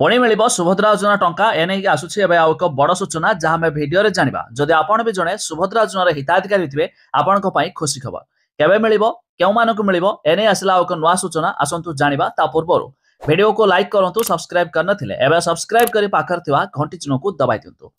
पुणी मिल सुभद्रा योजना टंका एने आसूसी एक बड़ सूचना जहां आम भिडियो जाना जदि आपण भी जड़े सुभद्रा योजनार हिताधिकारी थे आपण खुशी खबर केवे मिल क्यों मानक मिल एने आसला एक नुआ सूचना आसतु जाना ता पूर्व भिडियो को लाइक करूँ सब्सक्राइब करते सब्सक्राइब कर पाखर घंटी चिन्ह को दबाई दिंतु।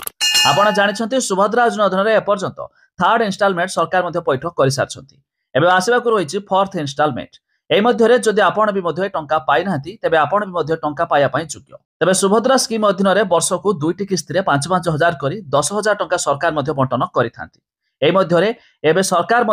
आपड़ जानते सुभद्रा योजना अधीन एपर्यंत थर्ड इन्स्टॉलमेंट सरकार पैठ कर सारी आसवाक रही फोर्थ इन्स्टॉलमेंट एमध्य जदि आपण भी टंका पाई ना तेज आपण भी टंका पाइबापी योग्य तेज सुभद्रा स्कीम अधीन वर्ष को 2टी किस्ती 5,000 कर 10,000 टंका सरकार बंटन कर सरकार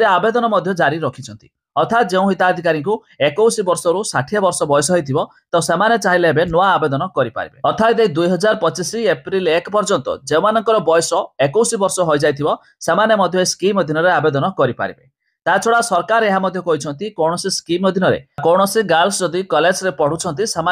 आवेदन जारी रखिंट अर्थात जो हिताधिकारी को 21 वर्ष रु 60 वर्ष बयस हो तो से चाहिए नुआ आवेदन करेंगे अर्थात 2025 एप्रिल 1 पर्यंत जो मानकर बयस 21 वर्ष हो जाए स्कीम अधीन आवेदन करेंगे। ता छड़ा सरकार यह कौन स्कीम अधीन कौन गर्ल्स जदि कॉलेज रे पढ़ुंट से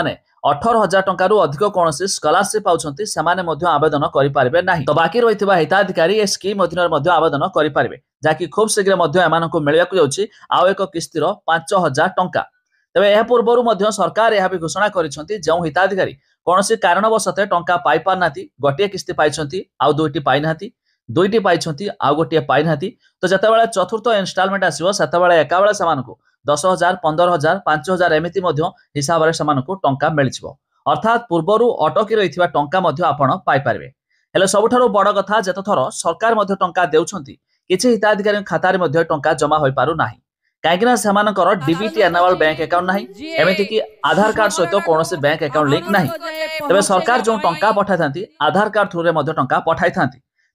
18,000 टंका अधिक कौन स्कॉलरशिप पाँच से आवेदन करेंगे ना तो बाकी रही हिताधिकारी स्कीम अधीन आवेदन करेंगे जहाँकि खूब शीघ्र मिलवाक जाऊँगी आउ एक किस्तीर 5,000 टंका। तेज यह पूर्व सरकार यह भी घोषणा कर जो हिताधिकारी कौन कारणवश टंका पाई पारना गोटे किस्ती पाई आउ 2टी पाई ना 2टी पाई आउ गोटे पाई ना तो जितेबाला चतुर्थ इन्स्टॉलमेंट आसो से एका बेले से 10,000 15,000 5,000 एमती हिसाब से टंका मिल अर्थात पूर्वर अटकी रही टंका आपण पाइपर हेले सबुठारु बड़ कथा जेत थर सरकार टंका देउछंती किछि हिताधिकारी खाता रे टंका जमा हो पारु नाही कहीं से डीबीटी एनुअल बैंक अकाउंट नाही एमिति कि आधार कार्ड सहित कौन बैंक अकाउंट लिंक नाही तेज सरकार जो टंका पठाई था आधार कार्ड थ्रू रे टंका पठाई था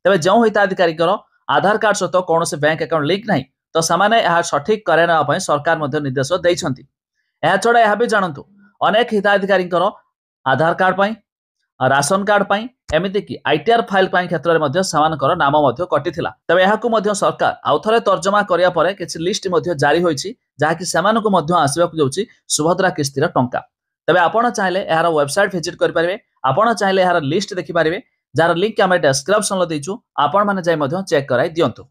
तेज जो हिताधिकारी आधार कार्ड सहित कौन बैंक अकाउंट लिंक नाही तो सामाने सठिक कराइना सरकार निर्देश देइछंती। एहा छड़ा यह भी जानतु अनेक हिताधिकारी आधार कार्ड पाई राशन कार्ड पाई एमिति कि आईटीआर फाइल पाई क्षेत्र में सामानकर नाम कटिथिला तबे यहाकु सरकार आउ थरे तर्जमा करिया परे किछि लिस्ट जारी होईछि जहाँकि सेमानकु आसबाक जाउछि सुभद्रा किस्तीर टंका। तबे आपण चाहिले यार वेबसाइट विजिट करि परिबे आपण चाहिले यार लिस्ट देखि परिबे जार लिंक आमे डिस्क्रिप्शन लो देइछु आपण माने जाय चेक कराई दियंतु।